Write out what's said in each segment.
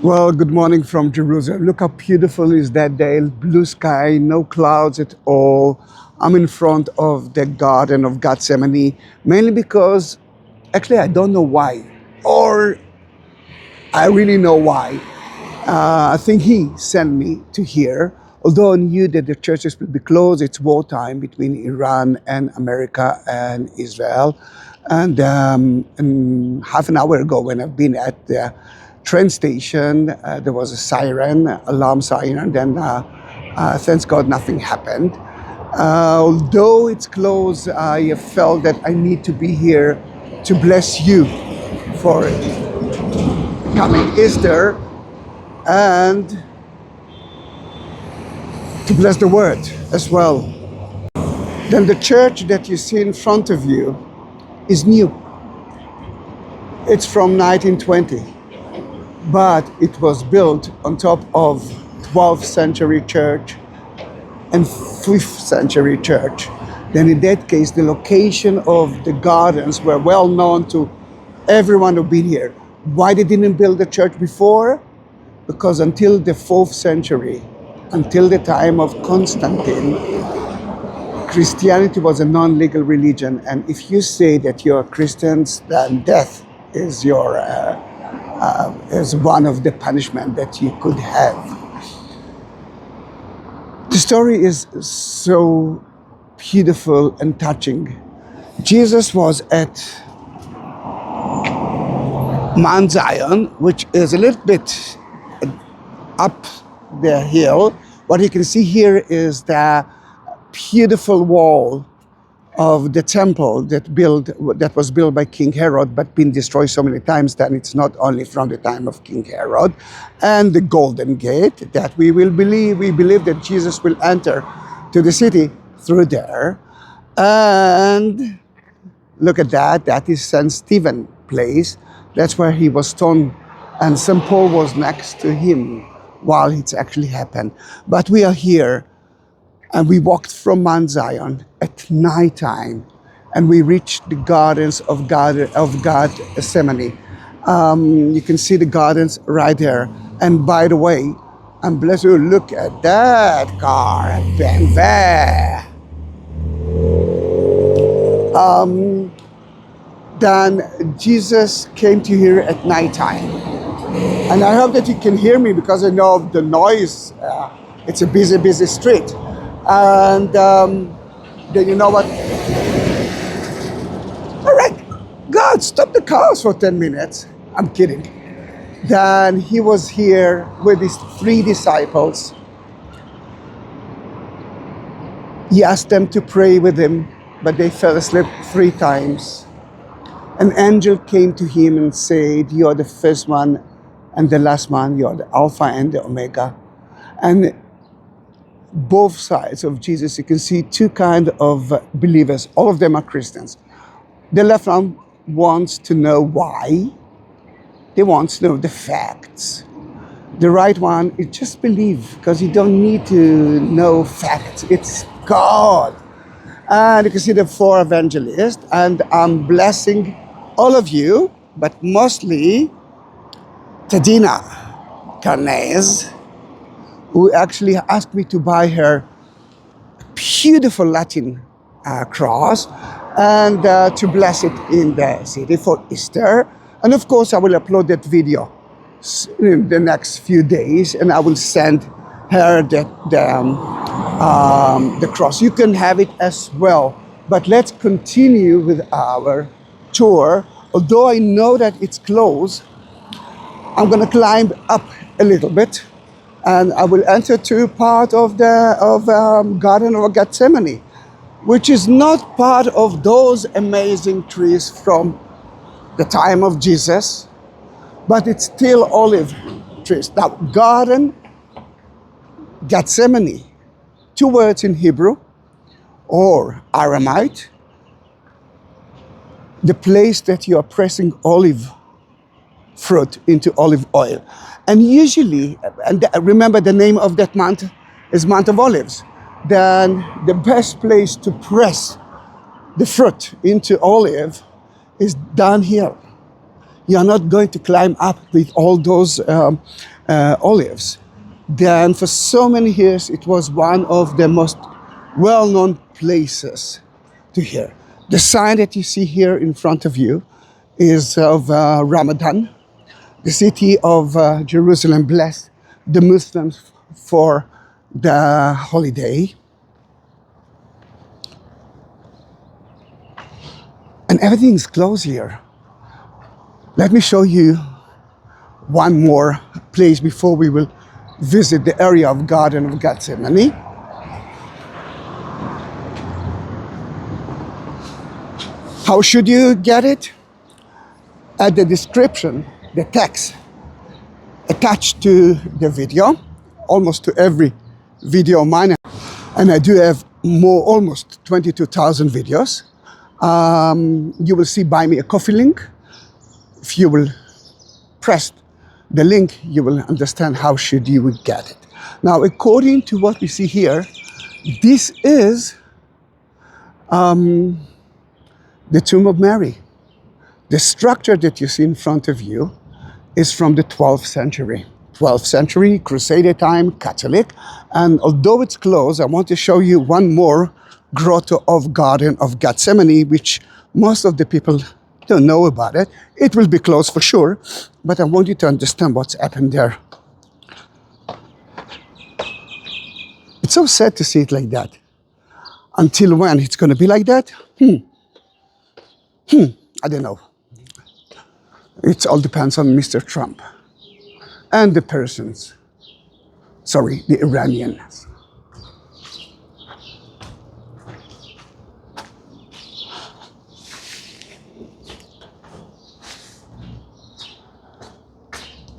Well, good morning from Jerusalem. Look how beautiful is that day. Blue sky, no clouds at all. I'm in front of the Garden of Gethsemane, mainly because, actually, I don't know why. Or I really know why. I think he sent me to here. Although I knew that the churches will be closed, it's wartime between Iran and America and Israel. And half an hour ago, when I've been at the train station, there was a siren, alarm siren. Then, thanks God, nothing happened. Although it's closed, I felt that I need to be here to bless you for coming Easter and to bless the word as well. Then the church that you see in front of you is new. It's from 1920, but it was built on top of 12th century church and 5th century church. Then in that case, the location of the gardens were well known to everyone who'd been here. Why they didn't build the church before? Because until the 4th century, until the time of Constantine, Christianity was a non-legal religion. And if you say that you're Christians, then death is your is one of the punishment that you could have. The story is so beautiful and touching. Jesus was at Mount Zion, which is a little bit up the hill. What you can see here is the beautiful wall of the temple that was built by King Herod, but been destroyed so many times that it's not only from the time of King Herod. And the Golden Gate that we believe that Jesus will enter to the city through there. And look at that is St. Stephen place. That's where he was stoned, and St. Paul was next to him while it's actually happened. But we are here, and we walked from Mount Zion at nighttime, and we reached the gardens of Gethsemane. You can see the gardens right there. And by the way, I'm blessed you. Look at that car, Ben there. Then Jesus came to here at nighttime. And I hope that you can hear me because I know of the noise. It's a busy street. And then you know what? All right, God, stop the cars for 10 minutes. I'm kidding. Then he was here with his 3 disciples. He asked them to pray with him, but they fell asleep 3 times. An angel came to him and said, "You are the first one and the last one. You are the Alpha and the Omega." And both sides of Jesus, you can see 2 kinds of believers. All of them are Christians. The left one wants to know why. They want to know the facts. The right one is just believe, because you don't need to know facts. It's God. And you can see the 4 evangelists, and I'm blessing all of you, but mostly Thadina Kranz, who actually asked me to buy her a beautiful Latin cross and to bless it in the city for Easter. And of course, I will upload that video in the next few days, and I will send her the cross. You can have it as well. But let's continue with our tour. Although I know that it's closed, I'm going to climb up a little bit, and I will enter to part of the Garden of Gethsemane, which is not part of those amazing trees from the time of Jesus, but it's still olive trees. Now, Garden Gethsemane, 2 words in Hebrew or Aramaic, the place that you are pressing olive fruit into olive oil. And usually, and remember the name of that mount is Mount of Olives, then the best place to press the fruit into olive is down here. you're not going to climb up with all those olives. Then for so many years, it was one of the most well-known places to hear. The sign that you see here in front of you is of Ramadan. The city of Jerusalem blessed the Muslims for the holiday. And everything is closed here. Let me show you one more place before we will visit the area of Garden of Gethsemane. How should you get it? At the description, the text attached to the video, almost to every video of mine, and I do have almost 22,000 videos. You will see Buy Me a Coffee link. If you will press the link, you will understand how should you would get it. Now, according to what we see here, this is the tomb of Mary. The structure that you see in front of you is from the 12th century. 12th century, Crusader time, Catholic. And although it's closed, I want to show you one more Grotto of Garden of Gethsemane, which most of the people don't know about it. It will be closed for sure, but I want you to understand what's happened there. It's so sad to see it like that. Until when it's going to be like that? I don't know. It all depends on Mr. Trump and the persons. Sorry, the Iranians.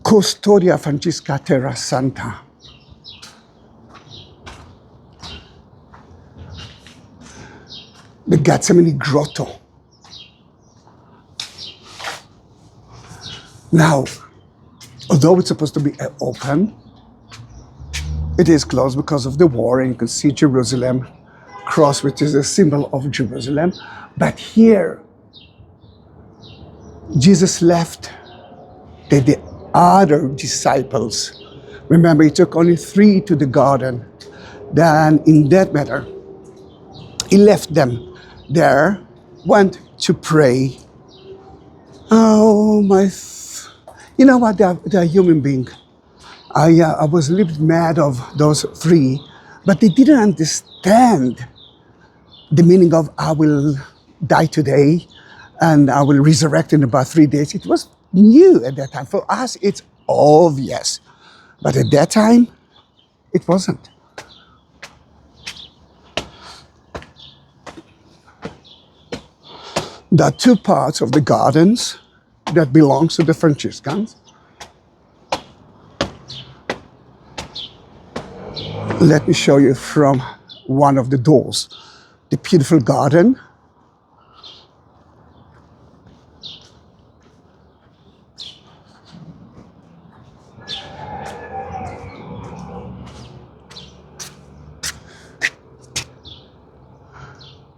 Custodia Francisca Terra Santa. The Gethsemane Grotto. Now, although it's supposed to be open, it is closed because of the war, and you can see Jerusalem cross, which is a symbol of Jerusalem. But here, Jesus left the other disciples. Remember, he took only 3 to the garden. Then, in that matter, he left them there, went to pray. Oh, you know what? They're human beings. I was a little bit mad of those 3, but they didn't understand the meaning of I will die today and I will resurrect in about 3 days. It was new at that time. For us, it's obvious. But at that time, it wasn't. There are 2 parts of the gardens that belongs to the Franciscans. Let me show you from one of the doors. The beautiful garden.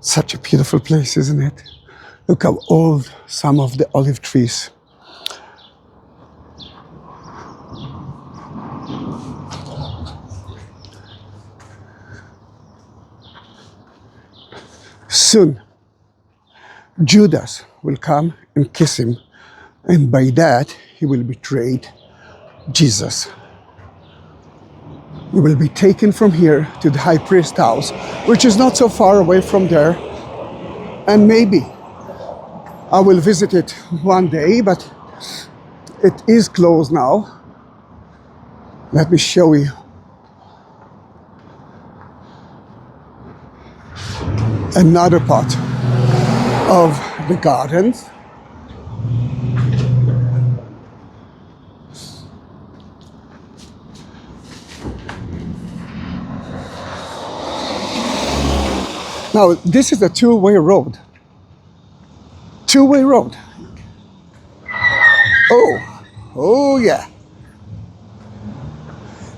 Such a beautiful place, isn't it? Look how old some of the olive trees. Soon, Judas will come and kiss him, and by that, he will betray Jesus. He will be taken from here to the high priest's house, which is not so far away from there, and maybe I will visit it one day, but it is closed now. Let me show you. Another part of the gardens. Now, this is a two-way road. Two-way road. Oh yeah.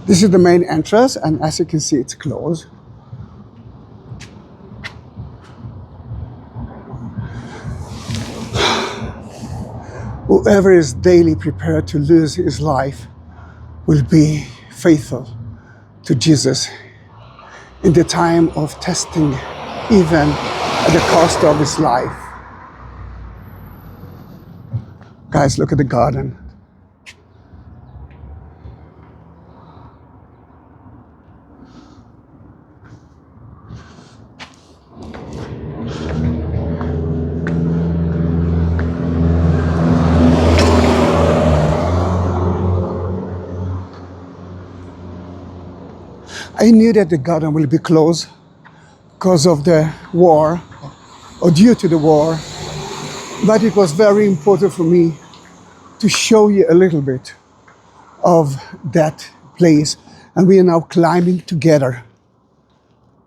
This is the main entrance, and as you can see, it's closed. Whoever is daily prepared to lose his life will be faithful to Jesus in the time of testing, even at the cost of his life. Guys, look at the garden. I knew that the garden will be closed because of the war, or due to the war, but it was very important for me to show you a little bit of that place. And we are now climbing together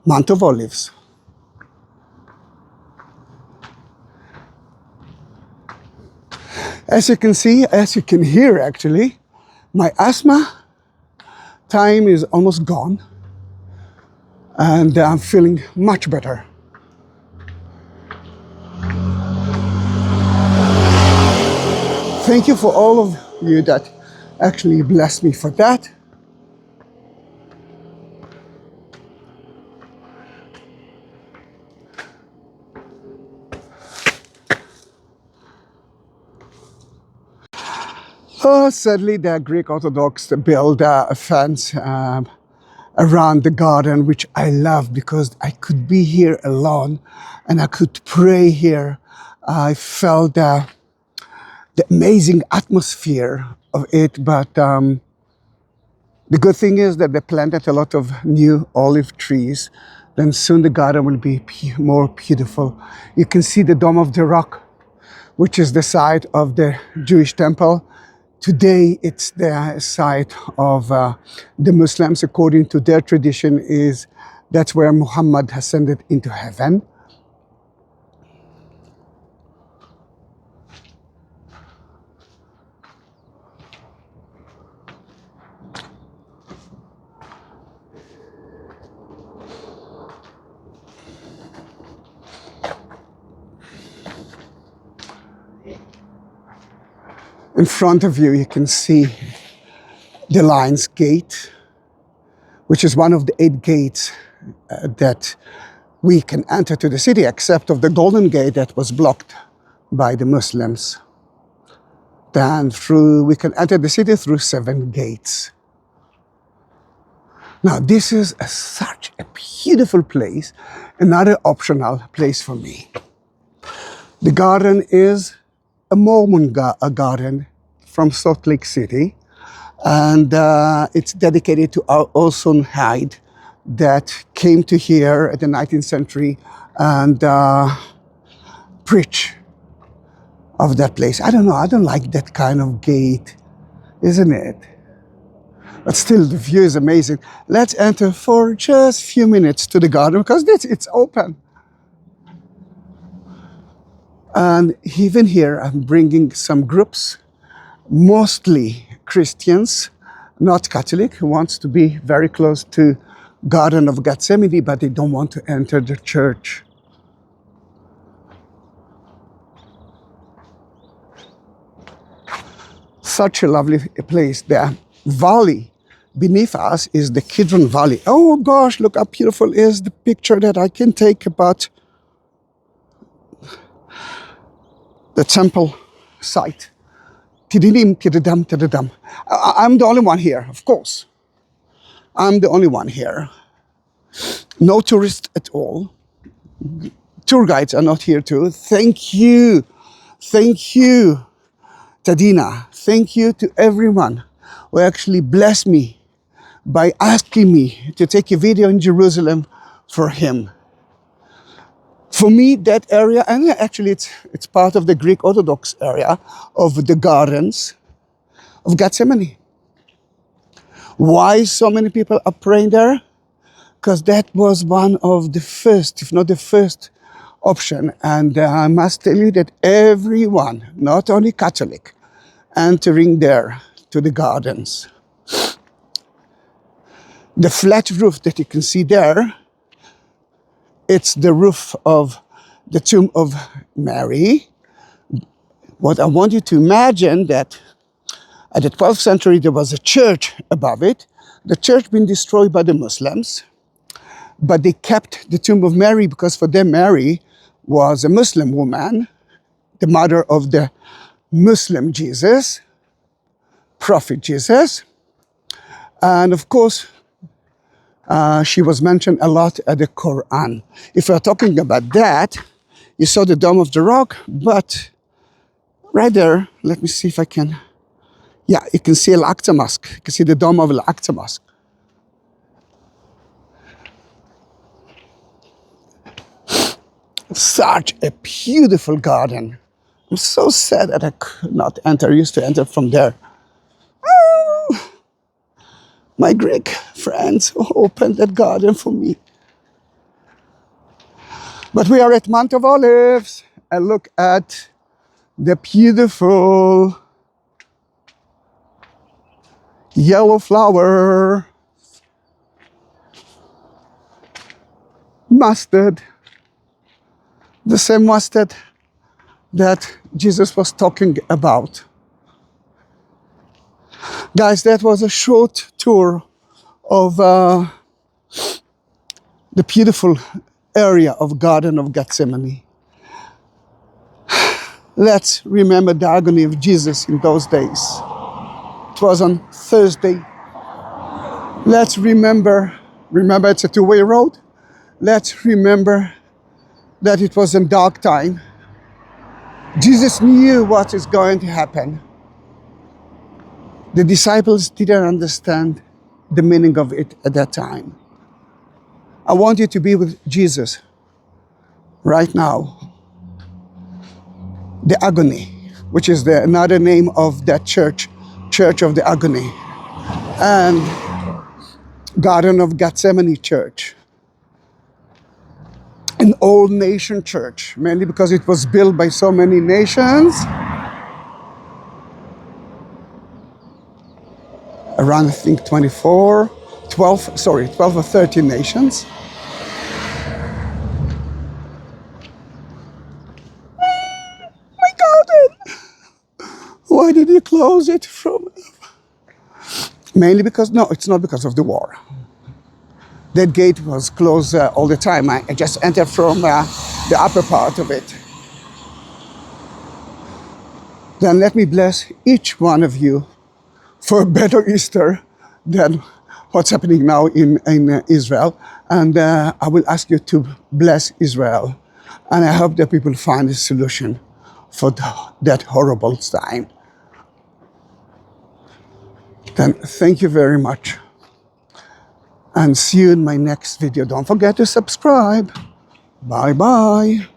Mount of Olives. As you can see, as you can hear actually, my asthma time is almost gone. And I'm feeling much better. Thank you for all of you that actually blessed me for that. Oh, sadly, the Greek Orthodox built a fence around the garden, which I love because I could be here alone and I could pray here. I felt the amazing atmosphere of it, but the good thing is that they planted a lot of new olive trees. Then soon the garden will be more beautiful. You can see the Dome of the Rock, which is the site of the Jewish temple. Today, it's the site of the Muslims. According to their tradition, that's where Muhammad ascended into heaven. In front of you, you can see the Lion's Gate, which is one of the 8 gates that we can enter to the city, except of the Golden Gate that was blocked by the Muslims. Then we can enter the city through 7 gates. Now, this is such a beautiful place, another optional place for me. The garden is a Mormon garden from Salt Lake City, and it's dedicated to our Orson Hyde that came to here at the 19th century and preached of that place. I don't know, I don't like that kind of gate, isn't it? But still, the view is amazing. Let's enter for just a few minutes to the garden because it's open. And even here, I'm bringing some groups, mostly Christians, not Catholic, who wants to be very close to Garden of Gethsemane, but they don't want to enter the church. Such a lovely place. The valley beneath us is the Kidron Valley. Oh gosh, look how beautiful is the picture that I can take about the temple site. Tididim, tididam, tididam. I'm the only one here, of course. I'm the only one here. No tourists at all. Tour guides are not here too. Thank you. Thank you, Thadina. Thank you to everyone who actually blessed me by asking me to take a video in Jerusalem for him. For me, that area, and actually it's part of the Greek Orthodox area of the Gardens of Gethsemane. Why so many people are praying there? Because that was one of the first, if not the first option. And I must tell you that everyone, not only Catholic, entering there to the gardens. The flat roof that you can see there, it's the roof of the tomb of Mary, What I want you to imagine that at the 12th century there was a church above it. The church been destroyed by the Muslims, but they kept the tomb of Mary because for them Mary was a Muslim woman, the mother of the Muslim Jesus, prophet Jesus. And of course, she was mentioned a lot at the Quran. If we're talking about that, you saw the Dome of the Rock, but right there, let me see if I can. Yeah, you can see Al-Aqsa Mosque. You can see the Dome of Al-Aqsa Mosque. Such a beautiful garden. I'm so sad that I could not enter. I used to enter from there. Oh, my Greek friends opened that garden for me. But we are at Mount of Olives, and look at the beautiful yellow flower, mustard, the same mustard that Jesus was talking about. Guys, that was a short tour of the beautiful area of Garden of Gethsemane. Let's remember the agony of Jesus in those days. It was on Thursday. Let's remember it's a two-way road. Let's remember that it was a dark time. Jesus knew what is going to happen. The disciples didn't understand the meaning of it at that time. I want you to be with Jesus right now. The Agony, which is another name of that church, Church of the Agony, and Garden of Gethsemane Church, an old nation church, mainly because it was built by so many nations, around I think 12 or 13 nations. My garden! Why did you close it from? Mainly because, no, it's not because of the war. That gate was closed all the time. I just entered from the upper part of it. Then let me bless each one of you for a better Easter than what's happening now in Israel. And I will ask you to bless Israel. And I hope that people find a solution for that horrible time. Then thank you very much. And see you in my next video. Don't forget to subscribe. Bye-bye.